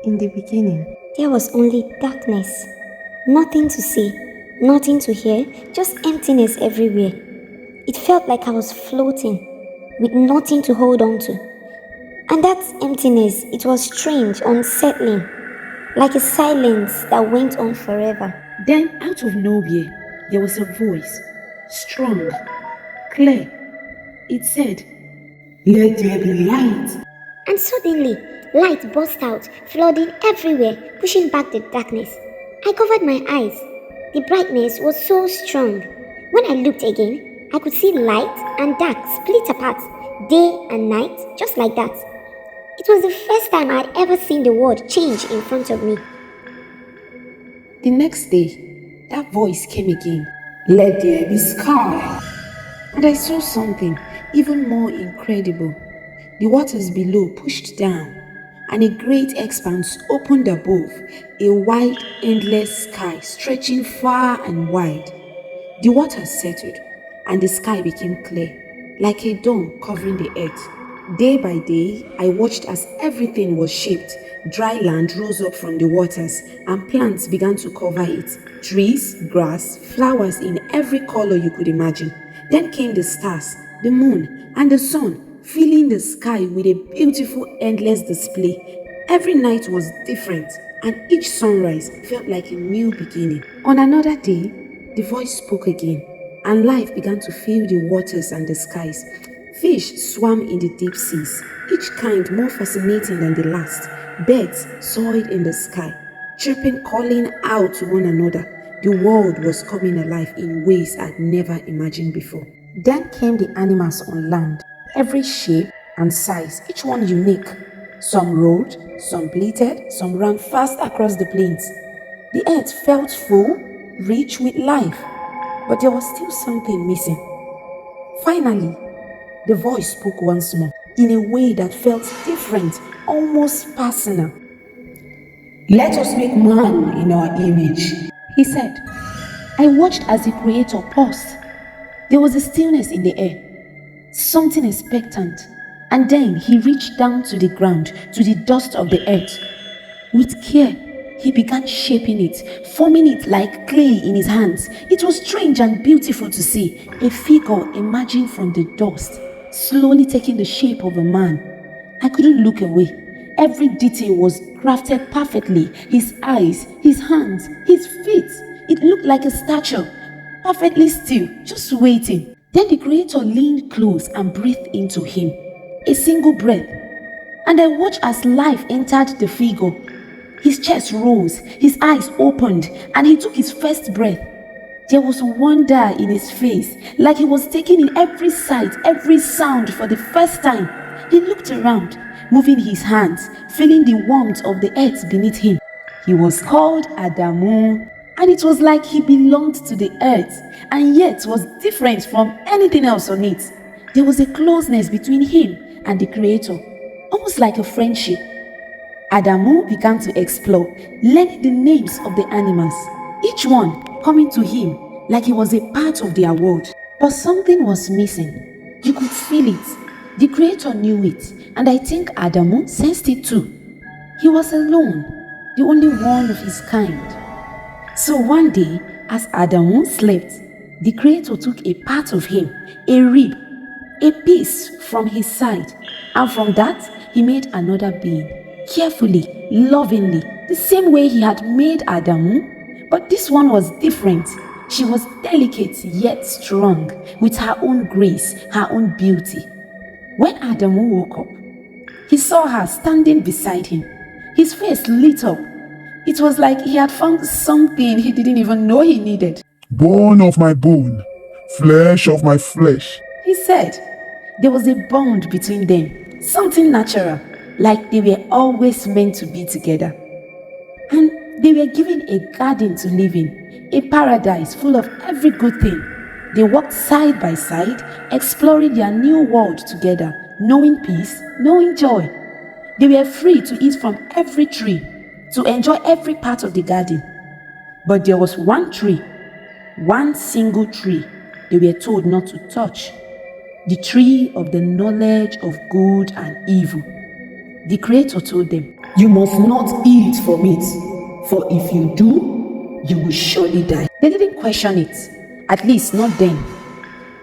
In the beginning, There was only darkness. Nothing to see, nothing to hear, just emptiness everywhere. It felt like I was floating, with nothing to hold on to. And that emptiness, it was strange, unsettling, like a silence that went on forever. Then, out of nowhere, there was a voice, strong, clear. It said, "Let there be light." And suddenly, light burst out, flooding everywhere, pushing back the darkness. I covered my eyes. The brightness was so strong. When I looked again, I could see light and dark split apart, day and night, just like that. It was the first time I had ever seen the world change in front of me. The next day, that voice came again. "Let there be sky." And I saw something even more incredible. The waters below pushed down, and a great expanse opened above, a wide, endless sky stretching far and wide. The waters settled, and the sky became clear, like a dome covering the earth. Day by day, I watched as everything was shaped. Dry land rose up from the waters, and plants began to cover it. Trees, grass, flowers in every color you could imagine. Then came the stars, the moon, and the sun, filling the sky with a beautiful, endless display. Every night was different, and each sunrise felt like a new beginning. On another day, the voice spoke again, and life began to fill the waters and the skies. Fish swam in the deep seas, each kind more fascinating than the last. Birds soared in the sky, chirping, calling out to one another. The world was coming alive in ways I'd never imagined before. Then came the animals on land, every shape and size, each one unique. Some rolled, some bleated, some ran fast across the plains. The earth felt full, rich with life, but there was still something missing. Finally, the voice spoke once more, in a way that felt different, almost personal. "Let us make man in our image," he said. I watched as the Creator paused. There was a stillness in the air, something expectant, and then he reached down to the ground, to the dust of the earth. With care, he began shaping it, forming it like clay in his hands. It was strange and beautiful to see, a figure emerging from the dust, slowly taking the shape of a man. I couldn't look away. Every detail was crafted perfectly. His eyes, his hands, his feet. It looked like a statue, perfectly still, just waiting. Then the Creator leaned close and breathed into him. A single breath. And I watched as life entered the figure. His chest rose, his eyes opened, and he took his first breath. There was wonder in his face, like he was taking in every sight, every sound for the first time. He looked around, moving his hands, feeling the warmth of the earth beneath him. He was called Adamu, and it was like he belonged to the earth, and yet was different from anything else on it. There was a closeness between him and the Creator, almost like a friendship. Adamu began to explore, learning the names of the animals, each one coming to him like he was a part of their world. But something was missing. You could feel it. The Creator knew it, and I think Adamu sensed it too. He was alone, the only one of his kind. So one day, as Adamu slept, the Creator took a part of him, a rib, a piece from his side, and from that he made another being, carefully, lovingly, the same way he had made Adamu. But this one was different. She was delicate yet strong, with her own grace, her own beauty. When Adamu woke up, he saw her standing beside him. His face lit up. It was like he had found something he didn't even know he needed. "Bone of my bone, flesh of my flesh." He said. There was a bond between them, something natural, like they were always meant to be together. And they were given a garden to live in, a paradise full of every good thing. They walked side by side, exploring their new world together, knowing peace, knowing joy. They were free to eat from every tree, to enjoy every part of the garden. But there was one tree, one single tree, they were told not to touch. The tree of the knowledge of good and evil. The Creator told them, You must not eat from it, for if you do, you will surely die. They didn't question it, at least not then.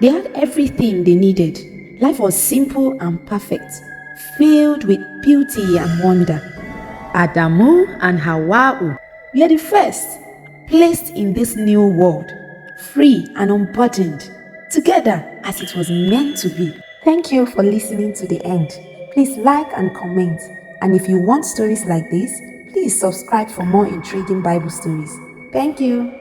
They had everything they needed. Life was simple and perfect, filled with beauty and wonder. Adamu and Hawa'u were the first, placed in this new world, free and unburdened, together as it was meant to be. Thank you for listening to the end. Please like and comment. And if you want stories like this, please subscribe for more intriguing Bible stories. Thank you.